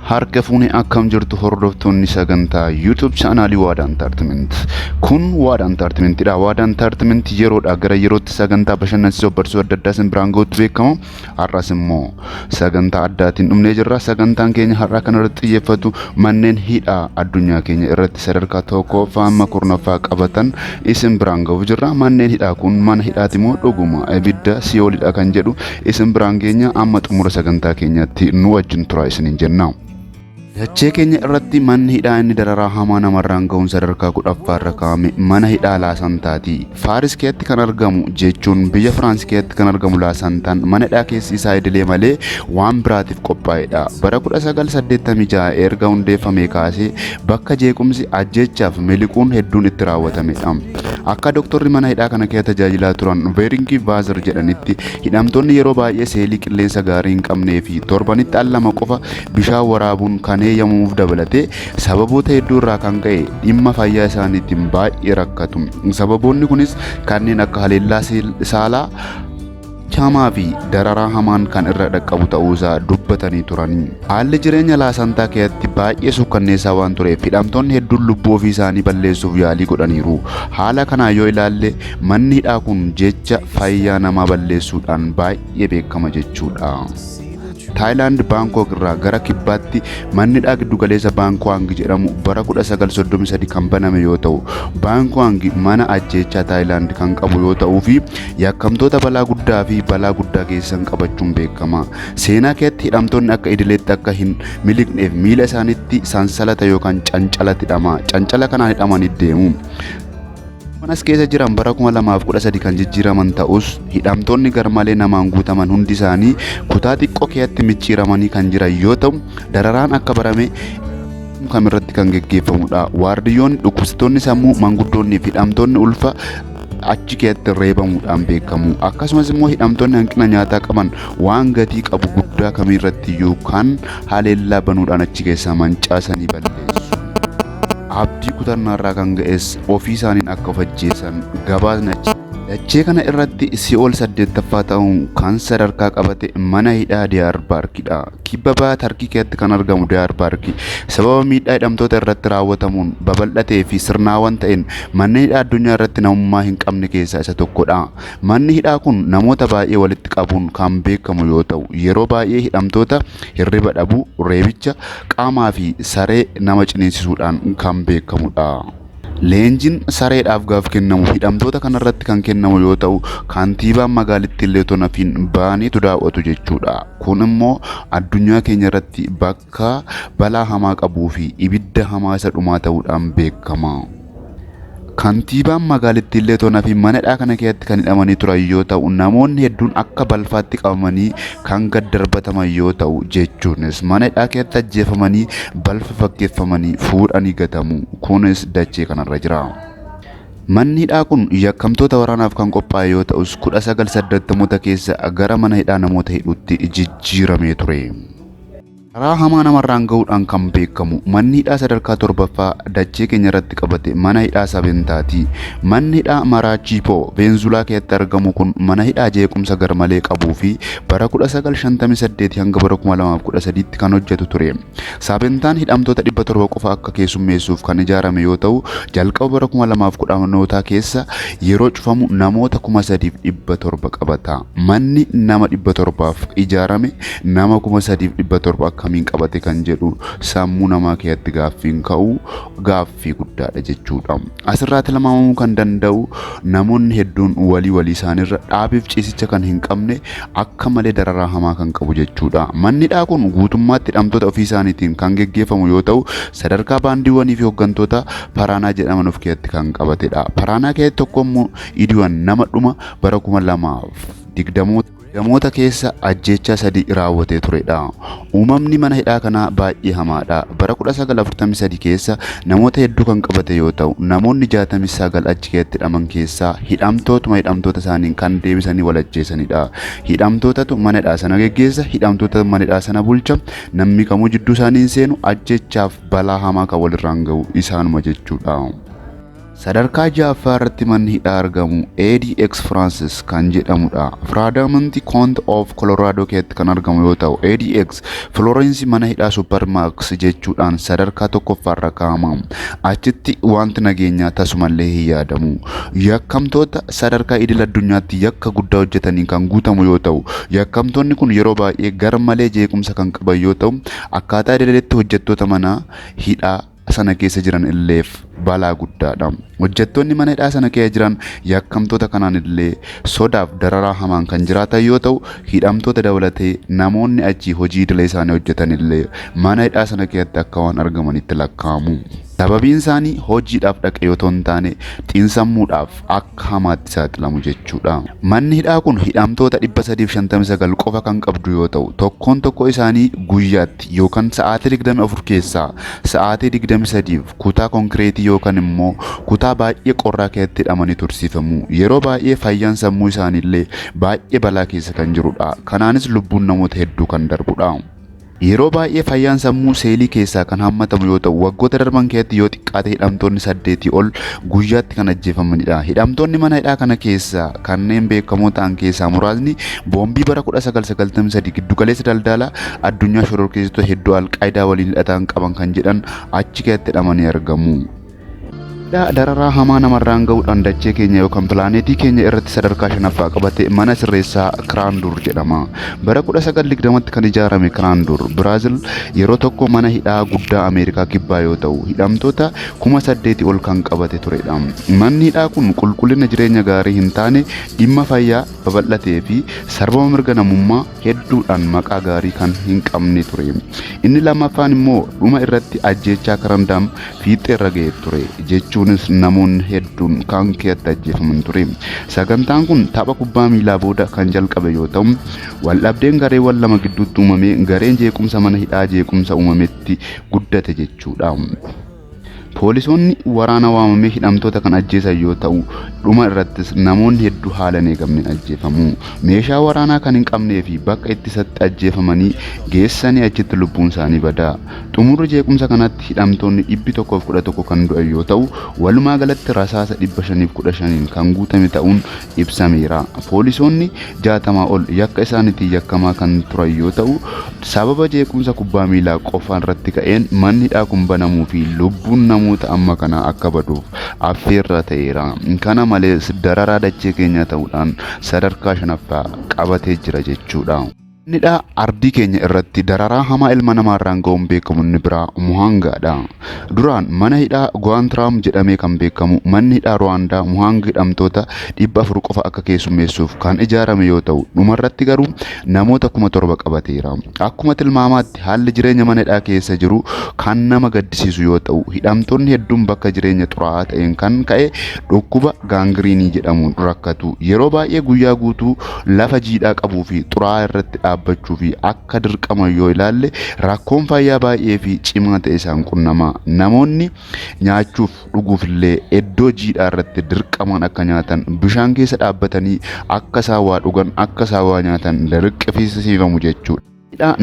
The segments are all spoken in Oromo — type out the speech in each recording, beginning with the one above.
Harka fuunee akkam jirtu hordoftoonni sagantaa YouTube chaanaalii Waadaa Entertainment. Kun Waadaa Entertainmentidha. Waadaa Entertainment yeroodhaa gara yerootti sagantaa bashannansiisoo barsiisoo adda addaa isin biraan gahuutti beekama. Har'as immoo sagantaa addaatiin dhufnee jirra. Sagantaan keenya har'aa kana irratti xiyyeeffatu manneen hidhaa addunyaa keenya irratti sadarkaa tokkoffaa amma kurnaffaa qabatan isin biraan gahuuf jirra. Manneen hidhaa kun mana hidhaati moo dhuguma ibidda si'oolidha kan jedhu isin biraan geenya amma xumura sagantaa keenyatti nu wajjin tura isiniin jenna. Dachee keenya irratti manni hidhaa inni dararaa hamaa namarraan ga'uun sadarkaa 10ffaa irra kaa'ame mana hidhaa Laasantaati. Faaris keessatti kan argamu jechuun biyya Firaans keessatti kan argamu Laasantaan mana hidhaa keessi isaa idilee malee waan biraatiif qophaa'edha. Bara 1986 erga hundeeffamee kaasee bakka jeequmsi ajjeechaaf miliquun hedduun itti raawwatamedha. Akka doktorri mana hidhaa kana keessa tajaajilaa turan Veeringi Vaazer jedhanitti hidhamtoonni yeroo baay'ee seelii qilleensa gaarii hin qabnee fi torbanitti al lama qofa bishaan waraabuun kan eeyyamuuf dabalatee sababoota hedduu irraa kan ka'e dhimma fayyaa isaaniitiin baay'ee rakkatu. Sababoonni kunis kanneen akka haleellaa saalaa hamaa fi dararaa hamaan kan irra dhaqqabu ta'uusaa dubbatanii turani. Haalli jireenya Laasantaa keessatti baay'ee sukkanneessaa waan tureef hidhamtoonni hedduun lubbuu ofii isaanii balleessuuf yaalii godhaniiru. Haala kanaa yoo ilaalle manni hidhaa kun jecha fayyaa namaa balleessuudhaan baay'ee beekama jechuudha. Thailand Bangkok irraa gara kibbaatti manni hidhaa giddu galeessa Bangkok jedhamu bara 1933 kan baname yoo ta'u, Bangkok mana ajjeechaa Thailand kan qabu yoo ta'uu fi yakkamtoota balaa guddaa fi balaa guddaa keessan qabachuun beekama. Seenaa keessatti hidhamtoonni akka idileetti akka hin miliqneef miila isaaniitti sansalata yookaan cancalatti hidhama. Cancala kanaan hidhamanii deemu. Manas keessa jiran bara 2013 kan jijjiiraman ta'us hidhamtoonni garmalee namaan guutaman hundi isaanii kutaa xiqqoo keessatti micciiramanii kan jiran yoo ta'u, dararaan akka barame kamirratti kan geggeeffamudha. Waardiyyoonni, dhukkubsattoonni sammuu, manguddoonni fi hidhamtoonni ulfa achi keessatti reebamuudhaan beekamu. Akkasumas immoo hidhamtoonni hanqina nyaataa qaban waan gatii qabu guddaa kamirratti yookaan haleellaa banuudhaan achi keessaa mancaasanii balleessu. Abdii kutannaarraa kan ga'es ofii isaaniin akka of ajjeesan gabaasni achi. Dachee kana irratti si'ool 8ffaa ta'uun kan sadarkaa qabate mana hidhaa Diyaarbaakir'dha. Kibba bahaa Tarkii keessatti kan argamu Diyaarbaakir sababa miidhaa hidhamtoota irratti raawwatamuun babal'atee fi sirnaawwan ta'een manneen hidhaa addunyaa irratti namummaa hin qabne keessaa isa tokkodha. Manni hidhaa kun namoota baay'ee walitti qabuun kan beekamu yoo ta'u, yeroo baay'ee hidhamtoota hirriba dhabuu, reebicha qaamaa fi saree nama ciniinsisuudhaan kan beekamudha. Leenjiin sareedhaaf gaaf kennamu hidhamtoota kanarratti kan kennamu yoo ta'u, kantiibaan magaalittii illee tonafiin ba'aniitu daawwatu jechuudha. Kun immoo addunyaa keenya irratti bakka balaa hamaa qabuu fi ibidda hamaa isa dhumaa ta'uudhaan beekama. Kantiibaan magaalittii illee tonafi mana hidhaa kana keessatti kan hidhamanii turan yoo ta'u, namoonni hedduun akka balfaatti qabamanii kan gad darbataman yoo ta'u, jechuunis mana hidhaa keessatti ajjeefamanii balfa fakkeeffamanii fuudhanii gatamu. Kunis dachee kanarra jira. Manni hidhaa kun yakkamtoota waraanaaf kan qophaa'e yoo ta'us 1980 keessa gara mana hidhaa namoota hidhuutti jijjiiramee ture. Karaa hamaa namarraan ga'uudhaan kan beekamu manni hidhaa sadarkaa 7ffaa dachee keenya irratti qabate mana hidhaa Sabentaati. Manni hidhaa Maraachiipoo Venezuelaa keessatti argamu kun mana hidhaa jeequmsa garmalee qabuu fi bara 1958 hanga bara 2013tti kan hojjetu ture. Sabentaan hidhamtoota 700 qofa akka keessummeessuuf kan ijaarame yoo ta'u, jalqaba bara 2010 keessa yeroo cufamu namoota 3700 qabata. Manni nama 700f ijaarame nama 3700 akkamiin qabate kan jedhu sammuu namaa keessatti gaaffiin ka'u gaaffii guddaadha jechuudha. Asirratti tilmaamamuu kan danda'u namoonni hedduun walii isaaniirra dhaabiif ciisicha kan hin qabne akka malee dararaa hamaa kan qabu jechuudha. Manni hidhaa kun guutummaatti hidhamtoota ofii isaaniitiin kan geggeeffamu yoo ta'u, sadarkaa baandiiwwanii fi hooggantoota Paraanaa jedhaman of keessatti kan qabatedha. Paraanaa keessatti tokko immoo Idiwan nama dhuma bara 2020 namoota keessa ajjeechaa 3 raawwatee turedha. Uumamni mana hidhaa kanaa baay'ee hamaadha. Bara 1943 keessa namoota hedduu kan qabate yoo ta'u, namoonni 69 achi keessatti hidhaman keessaa hidhamtoota isaaniin kan deebisanii wal ajjeesanidha. Hidhamtootatu mana hidhaa sana geggeessa, hidhamtoota mana hidhaa sana bulcha. Namni kamuu jidduu isaanii hin seenu, ajjeechaaf balaa hamaa kan walirraan ga'u isaanuma jechuudha. Sadarkaa ja'affaa irratti manni hidhaa argamu ADX Francis kan jedhamudha. Firaadamantii County of Colorado keessatti kan argamu yoo ta'u, ADX Florence mana hidhaa Supermax jechuudhaan sadarkaa tokkoffaarra kaa'ama. Achitti wanti nageenyaa tasumallee hin yaadamu. Yakkamtoota sadarkaa idil addunyaatti yakka guddaa hojjetanii kan guutamu yoo ta'u, yakkamtoonni kun yeroo baay'ee garmalee jeequmsa kan qaban yoo ta'u, akkaataa idileetti hojjettoota mana hidhaa sana keessa jiran illeef balaa guddaadha. Hojjettoonni mana hidhaa sana keessa jiran yakkamtoota kanaan illee sodaaf dararaa hamaan kan jiraatan yoo ta'u, hidhamtoota dabalatee namoonni achi hojii idilee isaanii hojjetan illee mana hidhaa sana keessatti akka waan argamanitti lakkaa'amu. Sababiin isaanii hojiidhaaf dhaqe yoo hin taane xiinsammuudhaaf akka hamaatti saaxilamu jechuudha. Manni hidhaa kun hidhamtoota 359 qofa kan qabdu yoo ta'u, tokkoon tokko isaanii guyyaatti yookaan sa'aatii 24 keessaa sa'aatii 23f kutaa konkireetii yookaan immoo kutaa baay'ee qorraa keessatti hidhamanii tursiifamu. Yeroo baay'ee fayyaan sammuu isaaniillee baay'ee balaa keessa kan jirudha. Kanaanis lubbuun namoota hedduu kan darbudha. Yeroo baay'ee fayyaan sammuu seelii keessaa kan hammatamu yoo ta'u, waggoota darban keessatti yoo xiqqaate hidhamtoonni 8 ol guyyaatti kan ajjeefamanidha. Hidhamtoonni mana hidhaa kana keessaa kanneen beekamoo ta'an keessaa muraasni boombii bara 1993 giddugaleessa daldala addunyaa shororkeessitoota hedduu Alqaayidaa waliin hidhatan qaban kan jedhan achi keessatti hidhamanii argamu. Dararaa hamaa namarraan gahuudhaan dachee keenya yookaan pilaaneetii keenya irratti sadarkaa 5ffaa qabate mana sirreessaa Kiraandur jedhama. Bara 1920tti kan ijaarame Kiraandur Biraazil yeroo tokko mana hidhaa guddaa Ameerikaa kibbaa yoo ta'u, hidhamtoota 8,000 ol kan qabate turedha. Manni hidhaa kun qulqullina jireenya gaarii hin taane, dhimma fayyaa babal'atee fi sarbama mirga namummaa hedduudhaan maqaa gaarii kan hin qabne ture. Inni lammaffaan immoo dhuma irratti ajjeechaa Karandaam fiixee irra ga'ee ture jechuunis namoonni hedduun kan keessatti ajjeefaman ture. Sagantaan kun tapha kubbaa miilaa booda kan jalqabe yoo ta'u, waldhabdeen gareewwan lama gidduutti uumame gareen jeequmsa mana hidhaa jeequmsa uumametti guddate jechuudha. Poolisoonni waraana waamamee hidhamtoota kan ajjeesan yoo ta'u, dhuma irrattis namoonni hedduu haala hin eegamne ajjeefamu. Meeshaa waraanaa kan hin qabnee fi bakka ittisatti ajjeefamanii geessanii achitti lubbuun isaanii badaa. Xumurri jeequmsa kanatti hidhamtoonni 111 kan du'an yoo ta'u, walumaa galatti rasaasa 515 kan guutame ta'uun ibsameera. Poolisoonni 60 ol yakka isaaniitiin yakkamaa kan turan yoo ta'u, sababa jeequmsa kubbaa miilaa qofaan irratti ka'een manni hidhaa kun banamuu fi lubbuun namoota amma kana akka baduuf affeerra ta'eera. Kana malees dararaa dachee keenya ta'uudhaan sadarkaa 5ffaa qabatee jira jechuudha. Manni hidhaa ardii keenya irratti dararaa hamaa ilma namaarraan ga'uun beekamu inni biraa Muhangaadha. Duraan mana hidhaa Guantanamo jedhamee kan beekamu manni hidhaa Rwaandaa Muhanga hidhamtoota 400 qofa akka keessummeessuuf kan ijaarame yoo ta'u, dhumarratti garuu namoota 7,000 qabateera. Akkuma tilmaamaatti haalli jireenya mana hidhaa keessa jiru kan nama gaddisiisu yoo ta'u, hidhamtoonni hedduun bakka jireenya xuraa'aa ta'een kan ka'e dhukkuba gaangiriinii jedhamuun rakkatu. Yeroo baay'ee guyyaa guutuu lafa jiidhaa qabuu fi xuraa'aa irratti dhaabbachuu fi akka dirqama yoo ilaalle rakkoon fayyaa baay'ee fi cimaa ta'e isaan qunnama. Namoonni nyaachuuf dhuguuf illee iddoo jiidhaa irratti dirqamaan akka nyaatan, bishaan keessa dhaabbatanii akka isaan waa dhugan, akka isaan waa nyaatan dirqisiifamu jechuudha.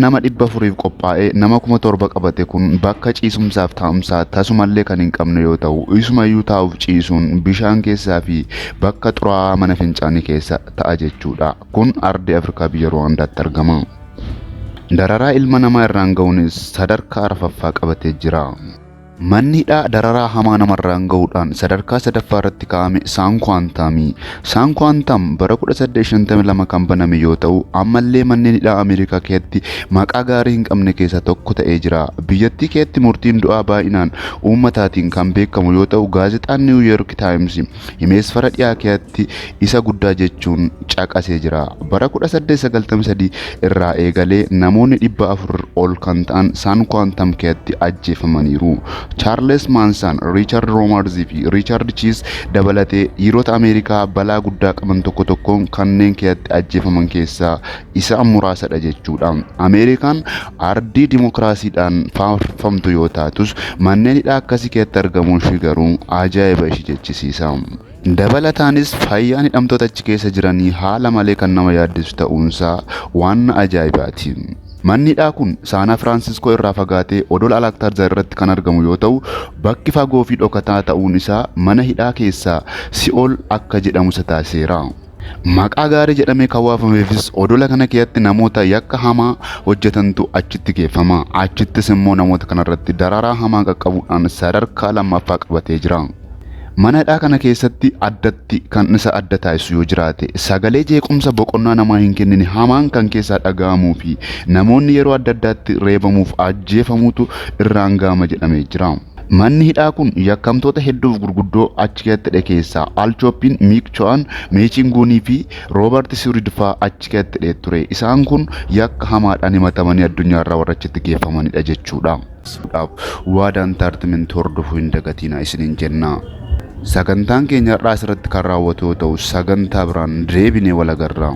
Nama 400f qophaa'ee nama 7,000 qabate kun bakka ciisumsaaf taa'umsaa tasumallee kan hin qabne yoo ta'u, isumayyuu taa'uuf ciisuun bishaan keessaa fi bakka xuraa'aa mana fincaanii keessa ta'a jechuudha. Kun ardii Afrikaa biyya Rwaandaatti argama. Dararaa ilma namaa irraan ga'uunis sadarkaa 4ffaa qabatee jira. Manni hidhaa dararaa hamaa namarraan ga'uudhaan sadarkaa 3ffaa irratti kaa'ame Saan Kuwaantaamii. Saan Kuwaantaam bara 1852 kan baname yoo ta'u, ammallee manneen hidhaa Ameerikaa keessatti maqaa gaarii hin qabne keessaa tokko ta'ee jira. Biyyattii keessatti murtiin du'aa baay'inaan uummataatiin kan beekamu yoo ta'u, gaazexaan New York Times himeesfara dhiyaa keessatti isa guddaa jechuun caqasee jira. Bara 1893 irraa eegalee namoonni 400 ol kan ta'an Saan Kuwaantaam keessatti ajjeefamaniiru. Charles Manson, Richard Romarz fi Richard Cheese dabalatee dhiirota Ameerikaa balaa guddaa qaban tokko tokkoon kanneen keessatti ajjeefaman keessaa isa muraasadha jechuudha. Ameerikaan ardii dimokiraasiidhaan faarfamtu yoo taatus, manneen hidhaa akkasii keessatti argamuun ishee garuu ajaa'iba ishee jechisiisa. Dabalataanis fayyaan hidhamtoota achi keessa jiranii haala malee kan nama yaaddisu ta'uunsaa waan ajaa'ibaati. Manni hidhaa kun Saana Firaansiskoo irraa fagaatee odola Alaktaarzaar irratti kan argamu yoo ta'u, bakki fagoo fi dhokataa ta'uun isaa mana hidhaa keessaa Si'ool akka jedhamu isa taasiseera. Maqaa gaarii jedhamee kan waafameefis odola kana keessatti namoota yakka hamaa hojjetantu achitti geeffama. Achittis immoo namoota kanarratti dararaa hamaa qaqqabuudhaan sadarkaa lammaffaa qabatee jira. Mana hidhaa kana keessatti addatti kan isa adda taasisu yoo jiraate sagalee jeequmsa boqonnaa namaa hin kennine hamaan kan keessaa dhaga'amuu fi namoonni yeroo adda addaatti reebamuuf ajjeefamuutu irraan ga'ama jedhamee jira. Manni hidhaa kun yakkamtoota hedduuf gurguddoo achi keessatti keessaa Alchooppiin, Miikcho'aan, Meechinguunii fi Roobert Siwrid fa'aa achi keessatti ture. Isaan kun yakka hamaadhaan himatamanii addunyaarraa warra achitti geeffamanidha jechuudha. Waada Intartimentii hordofuu hin dagatinaa isiniin jenna. Sagantaan keenya irraa asirratti kan raawwatu yoo ta'u, sagantaa biraan deebinee wal agarra.